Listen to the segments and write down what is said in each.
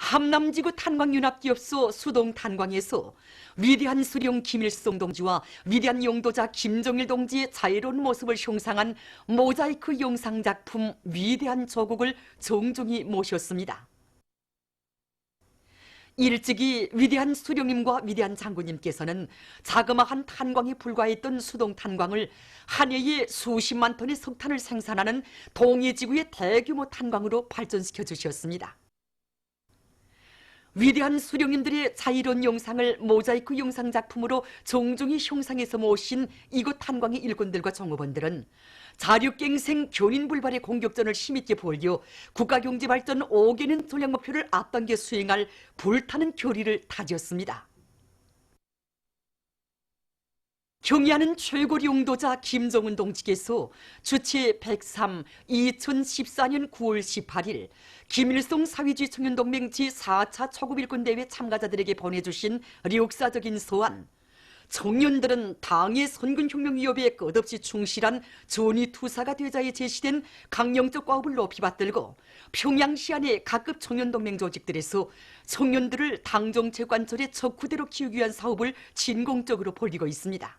함남지구 탄광윤합기업소 수동탄광에서 위대한 수령 김일성 동지와 위대한 용도자 김정일 동지의 자유로운 모습을 형상한 모자이크 영상작품 위대한 조국을 정중히 모셨습니다. 일찍이 위대한 수령님과 위대한 장군님께서는 자그마한 탄광에 불과했던 수동탄광을 한 해에 수십만 톤의 석탄을 생산하는 동해지구의 대규모 탄광으로 발전시켜 주셨습니다. 위대한 수령님들의 자유로운 영상을 모자이크 영상 작품으로 정중히 형상해서 모신 이곳 탄광의 일꾼들과 종업원들은 자륙갱생 견인불발의 공격전을 힘있게 벌여 국가경제발전 5개년 전략 목표를 앞당겨 수행할 불타는 교리를 다졌습니다. 경의하는 최고 용도자 김정은 동지께서 주체 103 2014년 9월 18일 김일성 사회주의 청년동맹 제4차 초급일꾼대회 참가자들에게 보내주신 역사적인 소환. 청년들은 당의 선군혁명 위협에 끝없이 충실한 전위투사가 되자에 제시된 강령적 과업을 높이 받들고 평양시 안의 각급 청년동맹 조직들에서 청년들을 당정체 관철의 적후대로 키우기 위한 사업을 진공적으로 벌이고 있습니다.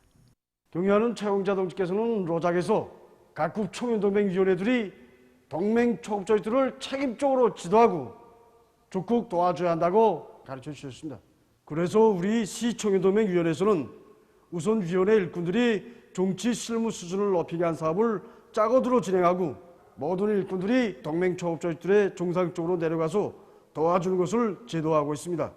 경의하는 최홍자 동지께서는 로작에서 각국 청년동맹위원회들이 동맹 초급조직들을 책임적으로 지도하고 적극 도와줘야 한다고 가르쳐 주셨습니다. 그래서 우리 시청년동맹위원회에서는 우선 위원회 일꾼들이 정치 실무 수준을 높이게 한 사업을 짜고들어 진행하고 모든 일꾼들이 동맹 초급조직들에 정상적으로 내려가서 도와주는 것을 제도하고 있습니다.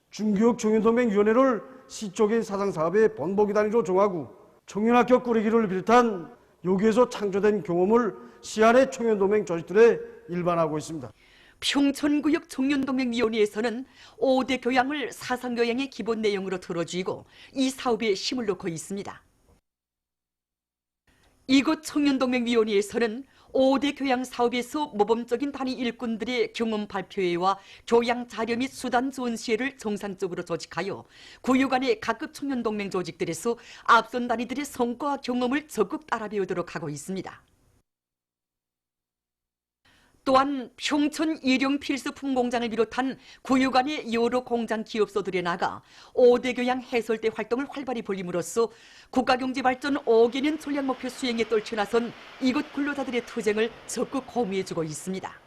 중교육 청년동맹위원회를 시적인 사상사업의 본보기 단위로 정하고 청년학교 꾸리기를 비롯한 여기에서 창조된 경험을 시안의 청년동맹 조직들에 일반하고 있습니다. 평촌구역 청년동맹위원회에서는 5대 교양을 사상교양의 기본 내용으로 들어주고 이 사업에 힘을 놓고 있습니다. 이곳 청년동맹위원회에서는 5대 교양 사업에서 모범적인 단위 일꾼들의 경험 발표회와 교양 자료 및 수단 전시회를 정상적으로 조직하여 구역 안의 각급 청년동맹 조직들에서 앞선 단위들의 성과와 경험을 적극 따라 배우도록 하고 있습니다. 또한 평촌 일용 필수품 공장을 비롯한 구역 안의 여러 공장 기업소들에 나가 5대 교양 해설대 활동을 활발히 벌임으로써 국가경제발전 5개년 전략목표 수행에 떨쳐나선 이곳 근로자들의 투쟁을 적극 고무해주고 있습니다.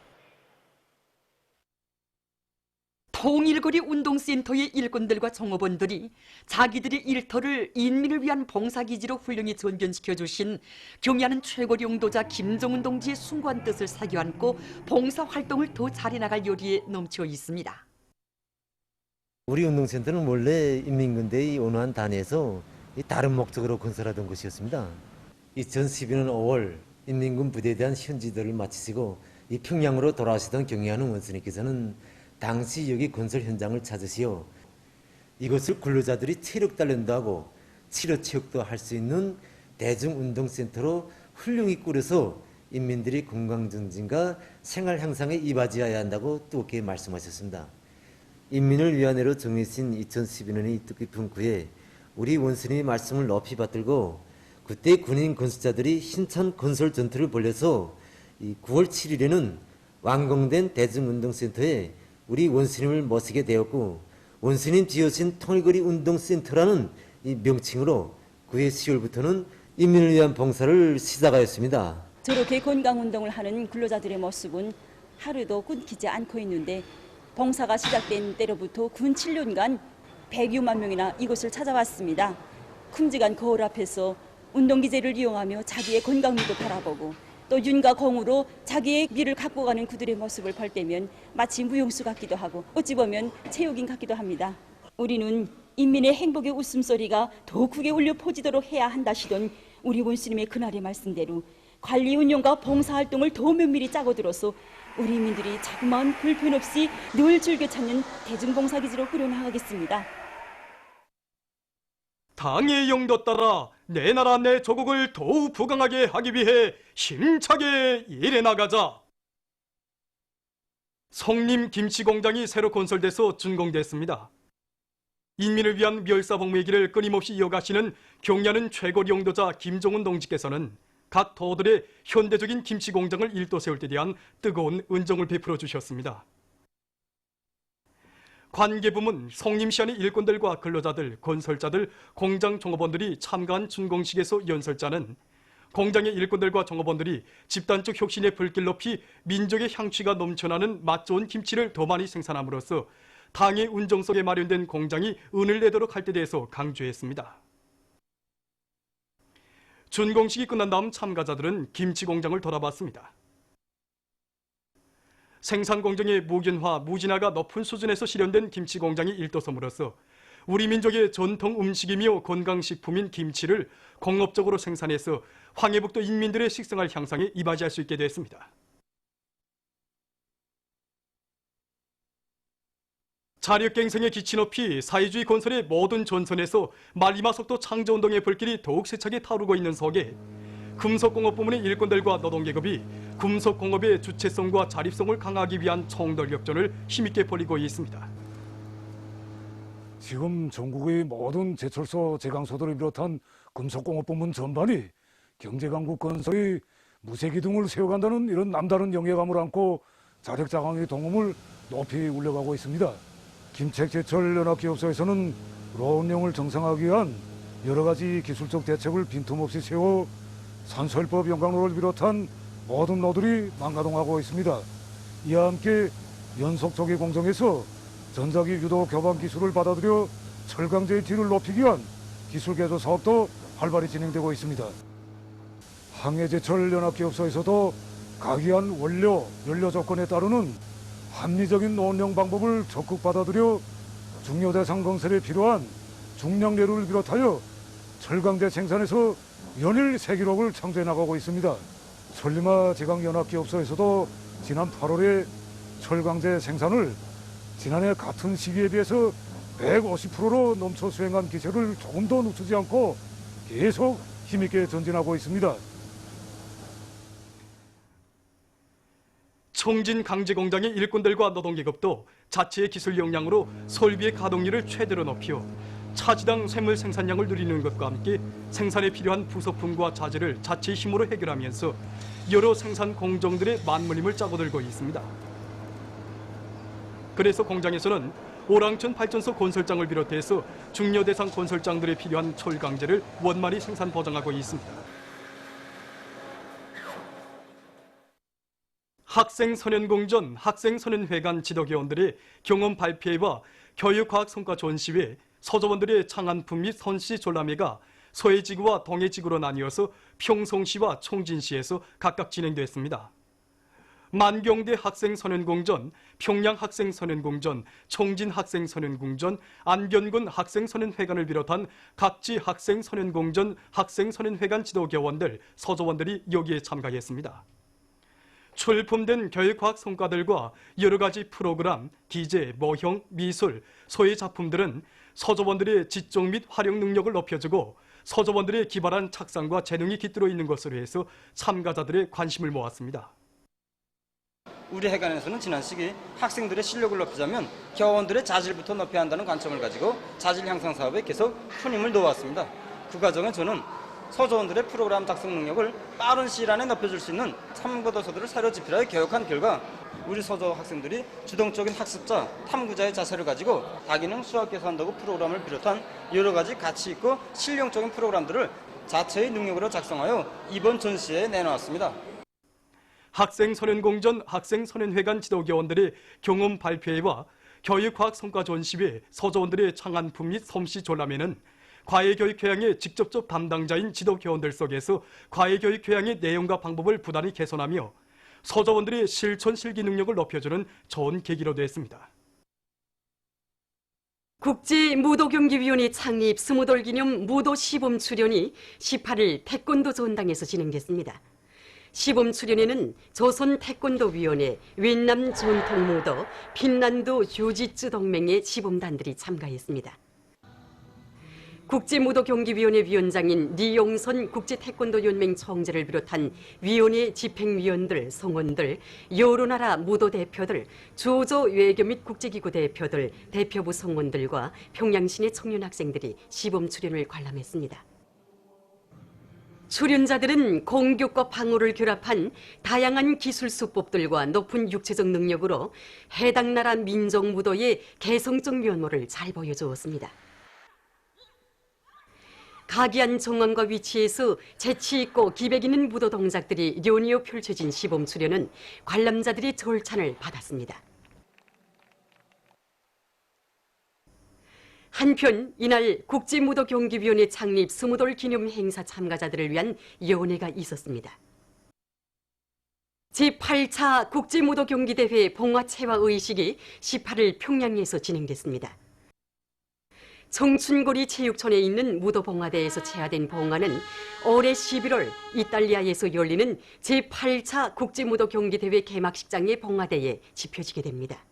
통일거리 운동센터의 일꾼들과 종업원들이 자기들의 일터를 인민을 위한 봉사기지로 훌륭히 전변시켜 주신 경의하는 최고 용도자 김정은 동지의 숭고한 뜻을 사겨 안고 봉사활동을 더 잘해나갈 요리에 넘쳐 있습니다. 우리 운동센터는 원래 인민군대의 온화한 단위에서 다른 목적으로 건설하던 것이었습니다. 2012년 5월 인민군 부대에 대한 현지들을 마치시고 평양으로 돌아오시던 경의하는 원수님께서는 당시 여기 건설 현장을 찾으시어 이것을 근로자들이 체력 단련도 하고 치료 체육도 할 수 있는 대중운동센터로 훌륭히 꾸려서 인민들이 건강 증진과 생활 향상에 이바지해야 한다고 뜨겁게 말씀하셨습니다. 인민을 위안으로 정해진 2012년의 뜻깊은 구에 우리 원수님의 말씀을 높이 받들고 그때 군인 건설자들이 힘찬 건설 전투를 벌여서 9월 7일에는 완공된 대중운동센터에 우리 원수님을 모시게 되었고 원수님 지어진 통일거리 운동센터라는 이 명칭으로 9해 10월부터는 인민을 위한 봉사를 시작하였습니다. 저렇게 건강운동을 하는 근로자들의 모습은 하루도 끊기지 않고 있는데 봉사가 시작된 때로부터 군 7년간 100여만 명이나 이곳을 찾아왔습니다. 큼직한 거울 앞에서 운동기제를 이용하며 자기의 건강미도 바라보고 또 윤과 공으로 자기의 미를 갖고 가는 그들의 모습을 볼 때면 마치 무용수 같기도 하고 어찌 보면 체육인 같기도 합니다. 우리는 인민의 행복의 웃음소리가 더 크게 울려 퍼지도록 해야 한다시던 우리 원수님의 그날의 말씀대로 관리 운영과 봉사활동을 더 면밀히 짜고 들어서 우리 인민들이 자그마한 불편 없이 늘 즐겨 찾는 대중봉사기지로 꾸려나가겠습니다. 당의 영도 따라 내 나라 내 조국을 더욱 부강하게 하기 위해 힘차게 일해 나가자. 성림 김치공장이 새로 건설돼서 준공됐습니다. 인민을 위한 멸사복무의 길을 끊임없이 이어가시는 경의하는 최고 용도자 김정은 동지께서는 각 도들의 현대적인 김치공장을 일도 세울 때 대한 뜨거운 은정을 베풀어 주셨습니다. 관계부문, 성림시안의 일꾼들과 근로자들, 건설자들, 공장 종업원들이 참가한 준공식에서 연설자는 공장의 일꾼들과 종업원들이 집단적 혁신의 불길 높이 민족의 향취가 넘쳐나는 맛 좋은 김치를 더 많이 생산함으로써 당의 운정 속에 마련된 공장이 은을 내도록 할 때 대해서 강조했습니다. 준공식이 끝난 다음 참가자들은 김치 공장을 돌아봤습니다. 생산 공정의 무균화, 무진화가 높은 수준에서 실현된 김치 공장이 일도섬으로써 우리 민족의 전통 음식이며 건강식품인 김치를 공업적으로 생산해서 황해북도 인민들의 식생활 향상에 이바지할 수 있게 됐습니다. 자력갱생의 기치 높이 사회주의 건설의 모든 전선에서 말리마속도 창조운동의 불길이 더욱 세차게 타오르고 있는 속에 금속공업 부문의 일꾼들과 노동계급이 금속공업의 주체성과 자립성을 강화하기 위한 총돌격전을 힘있게 벌이고 있습니다. 지금 전국의 모든 제철소, 제강소들을 비롯한 금속공업 부문 전반이 경제강국 건설의 무쇠기둥을 세워간다는 이런 남다른 영예감을 안고 자력자강의 동음을 높이 울려가고 있습니다. 김책제철연합기업소에서는 로운령을 정상화하기 위한 여러 가지 기술적 대책을 빈틈없이 세워 산소일법 영광로를 비롯한 모든 노들이 망가동하고 있습니다. 이와 함께 연속조기 공정에서 전자기 유도 교반 기술을 받아들여 철강제의 딜을 높이기 위한 기술 개조 사업도 활발히 진행되고 있습니다. 항해제철연합기업소에서도 각이한 원료, 연료 조건에 따르는 합리적인 노원령 방법을 적극 받아들여 중요대상 건설에 필요한 중량내루를 비롯하여 철강제 생산에서 연일 세기록을 창조해 나가고 있습니다. 천리마 제강연합기업소에서도 지난 8월에 철강제 생산을 지난해 같은 시기에 비해서 150%로 넘쳐 수행한 기세를 조금 더 늦추지 않고 계속 힘있게 전진하고 있습니다. 청진 강제공장의 일꾼들과 노동계급도 자체의 기술 역량으로 설비의 가동률을 최대로 높여 차지당 쇠물 생산량을 늘리는 것과 함께 생산에 필요한 부속품과 자재를 자체의 힘으로 해결하면서 여러 생산 공정들의 만물림을 짜고들고 있습니다. 그래서 공장에서는 오랑천 발전소 건설장을 비롯해서 중요 대상 건설장들에 필요한 철강제를 원만히 생산 보장하고 있습니다. 학생선연공전, 학생선연회관 지도교원들의 경험 발표회와 교육과학 성과 전시회, 서조원들의 창안품 및 선시 졸람회가 서해지구와 동해지구로 나뉘어서 평성시와 청진시에서 각각 진행됐습니다. 만경대 학생선연공전, 평양학생선연공전, 청진학생선연공전, 안견군 학생선연회관을 비롯한 각지 학생선연공전, 학생선연회관 지도교원들, 서조원들이 여기에 참가했습니다. 출품된 교육과학 성과들과 여러 가지 프로그램, 기재, 모형, 미술, 소의 작품들은 서조원들의 지적 및 활용 능력을 높여주고 서조원들의 기발한 착상과 재능이 깃들어 있는 것으로 해서 참가자들의 관심을 모았습니다. 우리 회관에서는 지난 시기 학생들의 실력을 높이자면 교원들의 자질부터 높여야 한다는 관점을 가지고 자질 향상 사업에 계속 큰 힘을 놓았습니다. 그 과정에 저는 서조원들의 프로그램 작성 능력을 빠른 시일 안에 높여줄 수 있는 참고도서들을 사료 집필하여 교육한 결과 우리 서조 학생들이 주동적인 학습자, 탐구자의 자세를 가지고 다기능 수학 계산도구 프로그램을 비롯한 여러 가지 가치 있고 실용적인 프로그램들을 자체의 능력으로 작성하여 이번 전시회에 내놓았습니다. 학생선연공전, 학생선연회관 지도교원들의 경험 발표회와 교육과학 성과 전시회, 서조원들의 창안품 및 솜씨 졸람회는 과외교육 교양의 직접적 담당자인 지도교원들 속에서 과외교육 교양의 내용과 방법을 부단히 개선하며 서조원들의 실천 실기 능력을 높여주는 좋은 계기로 됐습니다. 국제무도경기위원회 창립 20돌 기념 무도 시범 수련이 18일 태권도 전당에서 진행됐습니다. 시범 수련회는 조선 태권도위원회, 윈남 전통무도, 핀란드 주짓수 동맹의 시범단들이 참가했습니다. 국제무도경기위원회 위원장인 리용선 국제태권도연맹 총재를 비롯한 위원회 집행위원들, 성원들, 여러 나라 무도 대표들, 조조 외교 및 국제기구 대표들, 대표부 성원들과 평양시내 청년 학생들이 시범 수련을 관람했습니다. 출연자들은 공격과 방어를 결합한 다양한 기술 수법들과 높은 육체적 능력으로 해당 나라 민족 무도의 개성적 면모를 잘 보여주었습니다. 각이한 정황과 위치에서 재치 있고 기백 있는 무도 동작들이 연이어 펼쳐진 시범 수련은 관람자들의 절찬을 받았습니다. 한편 이날 국제무도경기위원회 창립 20돌 기념 행사 참가자들을 위한 연회가 있었습니다. 제8차 국제무도경기대회 봉화체화의식이 18일 평양에서 진행됐습니다. 청춘고리 체육촌에 있는 무도봉화대에서 체화된 봉화는 올해 11월 이탈리아에서 열리는 제8차 국제무도경기대회 개막식장의 봉화대에 집혀지게 됩니다.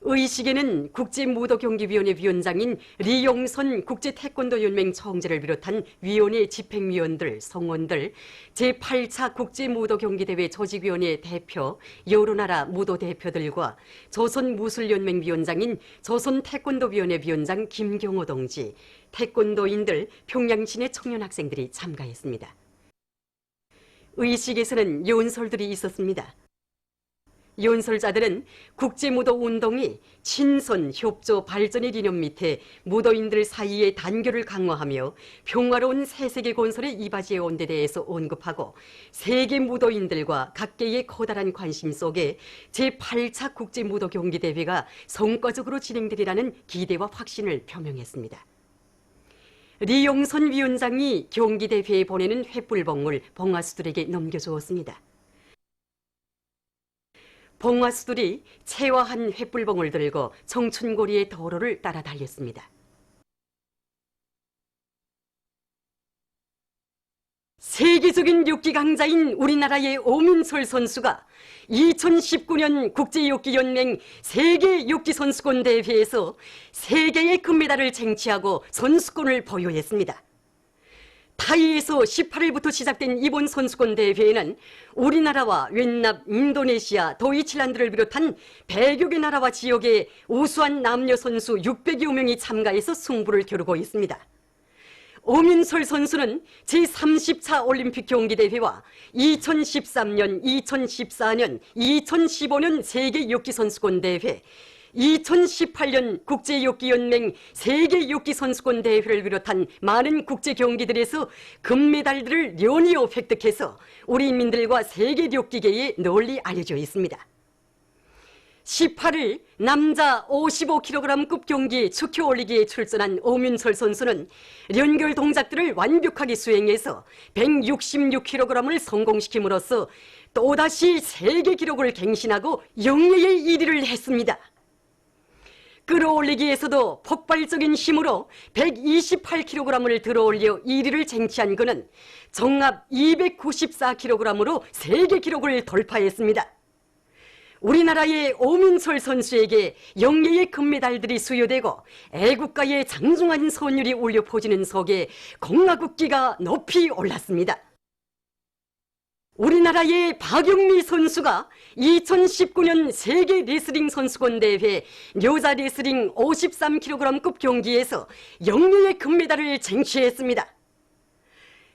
의식에는 국제무도경기위원회 위원장인 리용선 국제태권도연맹 총재를 비롯한 위원회 집행위원들, 성원들, 제8차 국제무도경기대회 조직위원회 대표, 여러 나라 무도 대표들과 조선무술연맹 위원장인 조선태권도위원회 위원장 김경호 동지, 태권도인들, 평양시내 청년학생들이 참가했습니다. 의식에서는 연설들이 있었습니다. 연설자들은 국제무도 운동이 친선, 협조, 발전의理念 밑에 무도인들 사이의 단결을 강화하며 평화로운 새세계 건설에 이바지해 온 데 대해서 언급하고 세계 무도인들과 각계의 커다란 관심 속에 제8차 국제무도경기대회가 성과적으로 진행되리라는 기대와 확신을 표명했습니다. 리용선 위원장이 경기대회에 보내는 횃불봉을 봉화수들에게 넘겨주었습니다. 봉화수들이 체화한 횃불봉을 들고 청춘고리의 도로를 따라 달렸습니다. 세계적인 육기 강자인 우리나라의 오민철 선수가 2019년 국제육기연맹 세계육기선수권 대회에서 3개의 금메달을 쟁취하고 선수권을 보유했습니다. 타이에서 18일부터 시작된 이번 선수권 대회에는 우리나라와 웬납, 인도네시아, 도이칠란드를 비롯한 100여 개 나라와 지역의 우수한 남녀 선수 600여 명이 참가해서 승부를 겨루고 있습니다. 오민철 선수는 제30차 올림픽 경기대회와 2013년, 2014년, 2015년 세계육기선수권대회, 2018년 국제육기연맹 세계육기선수권 대회를 비롯한 많은 국제경기들에서 금메달들을 연이어 획득해서 우리 인민들과 세계 육기계에 널리 알려져 있습니다. 18일 남자 55kg급 경기 축혀 올리기에 출전한 오민철 선수는 연결 동작들을 완벽하게 수행해서 166kg을 성공시킴으로써 또다시 세계 기록을 갱신하고 영예의 1위를 했습니다. 끌어올리기에서도 폭발적인 힘으로 128kg을 들어올려 1위를 쟁취한 그는 정합 294kg으로 세계 기록을 돌파했습니다. 우리나라의 오민철 선수에게 영예의 금메달들이 수여되고 애국가의 장중한 선율이 울려 퍼지는 속에 공화국기가 높이 올랐습니다. 우리나라의 박영미 선수가 2019년 세계 레슬링 선수권 대회 여자 레슬링 53kg급 경기에서 영예의 금메달을 쟁취했습니다.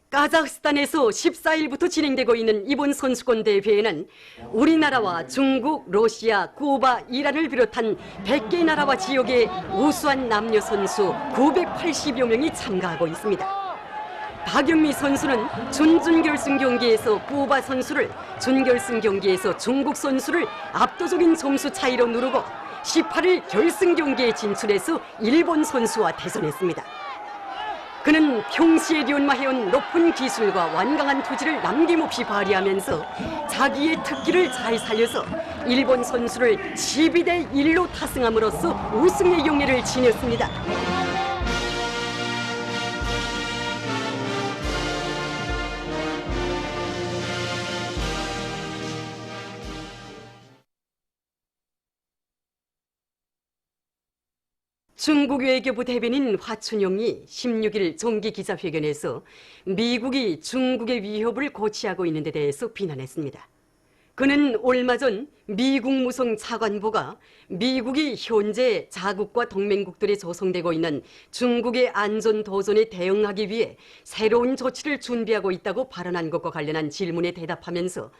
카자흐스탄에서 14일부터 진행되고 있는 이번 선수권 대회에는 우리나라와 중국, 러시아, 쿠바, 이란을 비롯한 100개 나라와 지역의 우수한 남녀 선수 980여 명이 참가하고 있습니다. 박영미 선수는 준결승 경기에서 쿠바 선수를, 준결승 경기에서 중국 선수를 압도적인 점수 차이로 누르고 18일 결승 경기에 진출해서 일본 선수와 대전했습니다. 그는 평시에 연마해온 높은 기술과 완강한 투지를 남김없이 발휘하면서 자기의 특기를 잘 살려서 일본 선수를 12대 1로 타승함으로써 우승의 영예를 지녔습니다. 중국 외교부 대변인 화춘영이 16일 정기 기자회견에서 미국이 중국의 위협을 고취하고 있는 데 대해서 비난했습니다. 그는 얼마 전 미국 무성 차관보가 미국이 현재 자국과 동맹국들이 조성되고 있는 중국의 안전 도전에 대응하기 위해 새로운 조치를 준비하고 있다고 발언한 것과 관련한 질문에 대답하면서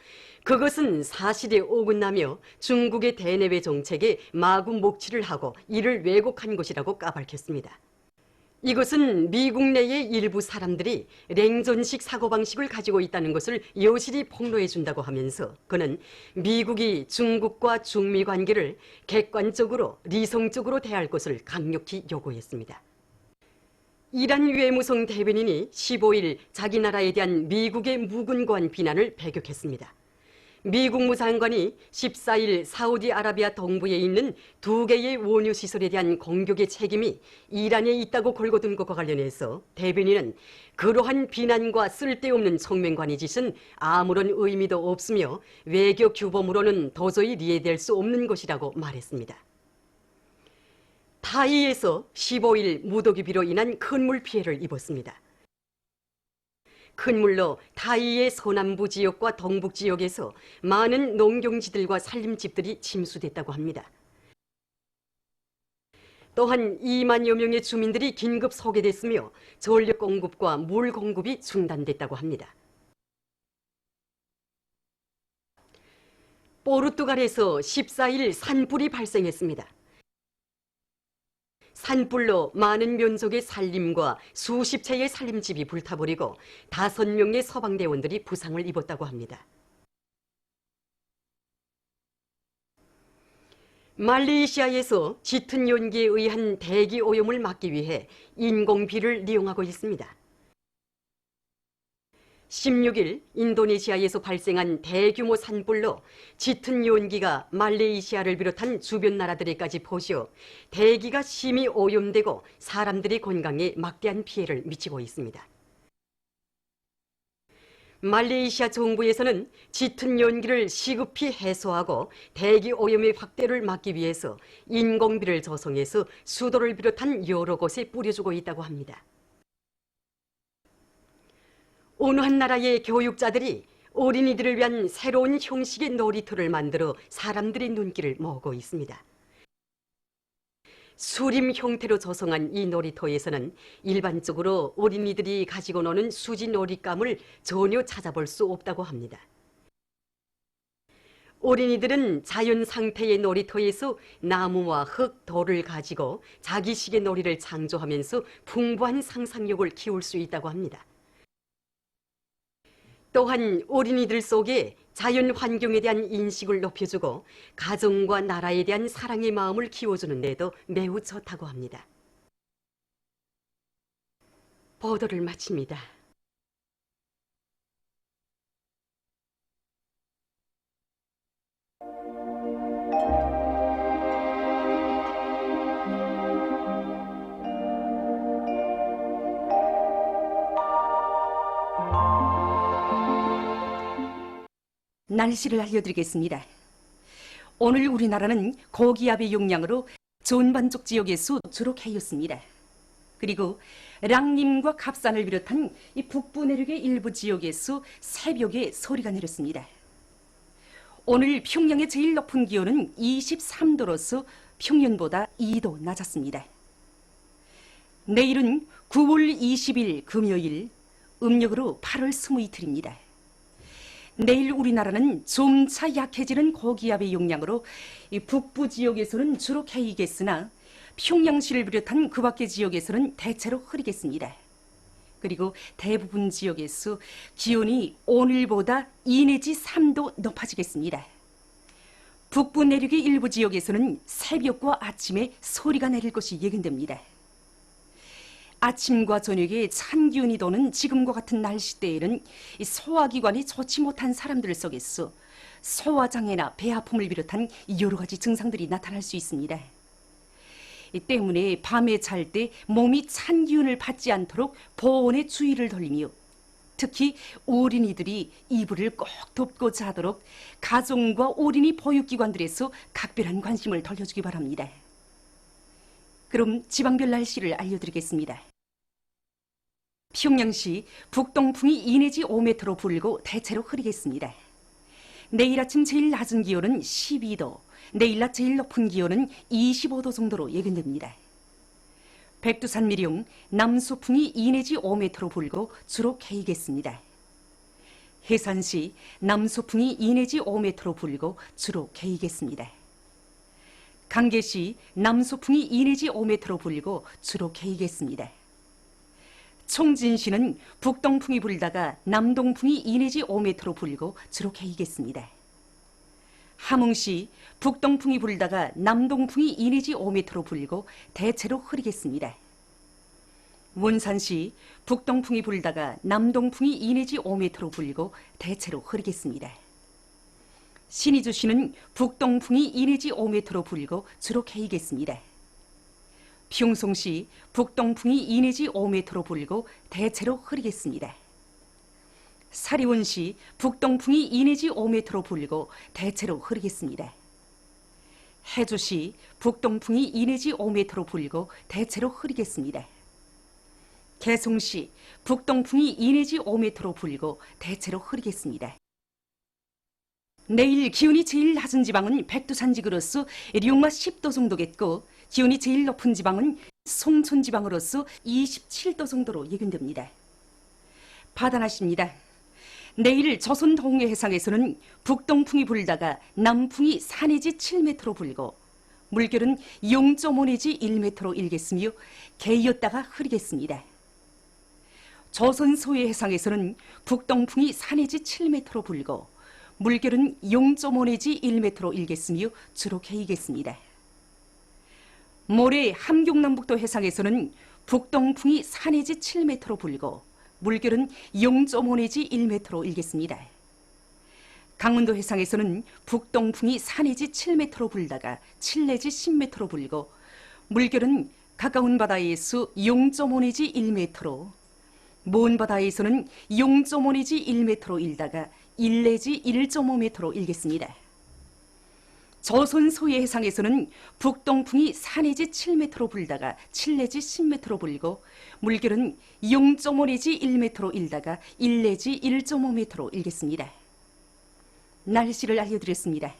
그것은 사실에 어긋나며 중국의 대내외 정책에 마구 목치를 하고 이를 왜곡한 것이라고 까발켰습니다. 이것은 미국 내의 일부 사람들이 냉전식 사고방식을 가지고 있다는 것을 여실히 폭로해 준다고 하면서 그는 미국이 중국과 중미 관계를 객관적으로 리성적으로 대할 것을 강력히 요구했습니다. 이란 외무성 대변인이 15일 자기 나라에 대한 미국의 무근고한 비난을 배격했습니다. 미국 무장관이 14일 사우디아라비아 동부에 있는 2개의 원유 시설에 대한 공격의 책임이 이란에 있다고 걸거둔 것과 관련해서 대변인은 그러한 비난과 쓸데없는 청맹관의 짓은 아무런 의미도 없으며 외교 규범으로는 도저히 이해될 수 없는 것이라고 말했습니다. 타이에서 15일 무더기비로 인한 큰 물 피해를 입었습니다. 큰 물로 타이의 서남부 지역과 동북 지역에서 많은 농경지들과 산림집들이 침수됐다고 합니다. 또한 2만여 명의 주민들이 긴급 소개됐으며 전력 공급과 물 공급이 중단됐다고 합니다. 포르투갈에서 14일 산불이 발생했습니다. 산불로 많은 면적의 산림과 수십 채의 산림집이 불타버리고 5명의 서방대원들이 부상을 입었다고 합니다. 말레이시아에서 짙은 연기에 의한 대기 오염을 막기 위해 인공비를 이용하고 있습니다. 16일 인도네시아에서 발생한 대규모 산불로 짙은 연기가 말레이시아를 비롯한 주변 나라들에까지 퍼져 대기가 심히 오염되고 사람들의 건강에 막대한 피해를 미치고 있습니다. 말레이시아 정부에서는 짙은 연기를 시급히 해소하고 대기 오염의 확대를 막기 위해서 인공비를 조성해서 수도를 비롯한 여러 곳에 뿌려주고 있다고 합니다. 어느 한 나라의 교육자들이 어린이들을 위한 새로운 형식의 놀이터를 만들어 사람들의 눈길을 모으고 있습니다. 수림 형태로 조성한 이 놀이터에서는 일반적으로 어린이들이 가지고 노는 수지 놀잇감을 전혀 찾아볼 수 없다고 합니다. 어린이들은 자연 상태의 놀이터에서 나무와 흙, 돌을 가지고 자기식의 놀이를 창조하면서 풍부한 상상력을 키울 수 있다고 합니다. 또한 어린이들 속에 자연 환경에 대한 인식을 높여주고 가정과 나라에 대한 사랑의 마음을 키워주는 데도 매우 좋다고 합니다. 보도를 마칩니다. 날씨를 알려드리겠습니다. 오늘 우리나라는 고기압의 영향으로 전반적 지역에서 주로 개였습니다. 그리고 랑림과 갑산을 비롯한 이 북부 내륙의 일부 지역에서 새벽에 소리가 내렸습니다. 오늘 평양의 제일 높은 기온은 23도로서 평년보다 2도 낮았습니다. 내일은 9월 20일 금요일, 음력으로 8월 20이틀입니다. 내일 우리나라는 점차 약해지는 고기압의 영향으로 북부 지역에서는 주로 개이겠으나 평양시를 비롯한 그 밖의 지역에서는 대체로 흐리겠습니다. 그리고 대부분 지역에서 기온이 오늘보다 2 내지 3도 높아지겠습니다. 북부 내륙의 일부 지역에서는 새벽과 아침에 소리가 내릴 것이 예견됩니다. 아침과 저녁에 찬 기운이 도는 지금과 같은 날씨 때에는 소화기관이 좋지 못한 사람들 속에서 소화장애나 배 아픔을 비롯한 여러 가지 증상들이 나타날 수 있습니다. 이 때문에 밤에 잘 때 몸이 찬 기운을 받지 않도록 보온에 주의를 돌리며 특히 어린이들이 이불을 꼭 덮고 자도록 가정과 어린이 보육기관들에서 각별한 관심을 돌려주기 바랍니다. 그럼 지방별 날씨를 알려드리겠습니다. 평양시 북동풍이 2 내지 5m로 불고 대체로 흐리겠습니다. 내일 아침 제일 낮은 기온은 12도, 내일 낮 제일 높은 기온은 25도 정도로 예견됩니다. 백두산 미령 남소풍이 2 내지 5m로 불고 주로 개이겠습니다. 해산시 남소풍이 2 내지 5m로 불고 주로 개이겠습니다. 강계시 남소풍이 2 내지 5m로 불고 주로 개이겠습니다. 총진시는 북동풍이 불다가 남동풍이 2 내지 5m로 불고 주로 개이겠습니다. 함흥시 북동풍이 불다가 남동풍이 2 내지 5m로 불고 대체로 흐리겠습니다. 원산시 북동풍이 불다가 남동풍이 2 내지 5m로 불고 대체로 흐리겠습니다. 신의주시는 북동풍이 2 내지 5m로 불고 주로 개이겠습니다. 평송시 북동풍이 2 내지 5m로 불고 대체로 흐리겠습니다. 사리원시 북동풍이 2 내지 5m로 불고 대체로 흐리겠습니다. 해주시 북동풍이 2 내지 5m로 불고 대체로 흐리겠습니다. 개송시 북동풍이 2 내지 5m로 불고 대체로 흐리겠습니다. 내일 기온이 제일 낮은 지방은 백두산 지구로서 룡마 10도 정도겠고, 기온이 제일 높은 지방은 송촌 지방으로서 27도 정도로 예견됩니다. 받아나십니다. 내일 조선 동해 해상에서는 북동풍이 불다가 남풍이 4 내지 7m로 불고, 물결은 0.5 내지 1m로 일겠으며 개이었다가 흐리겠습니다. 조선 소해 해상에서는 북동풍이 4 내지 7m로 불고, 물결은 0.5 내지 1m로 일겠으며 주로 개이겠습니다. 모레 함경남북도 해상에서는 북동풍이 4 내지 7m로 불고, 물결은 0.5 내지 1m로 일겠습니다. 강원도 해상에서는 북동풍이 4 내지 7m로 불다가 7 내지 10m로 불고, 물결은 가까운 바다에서 0.5 내지 1m로, 먼 바다에서는 0.5 내지 1m로 일다가 1 내지 1.5m로 일겠습니다. 조선 소해 해상에서는 북동풍이 4 내지 7m로 불다가 7 내지 10m로 불고, 물결은 0.5 내지 1m로 일다가 1 내지 1.5m로 일겠습니다. 날씨를 알려드렸습니다.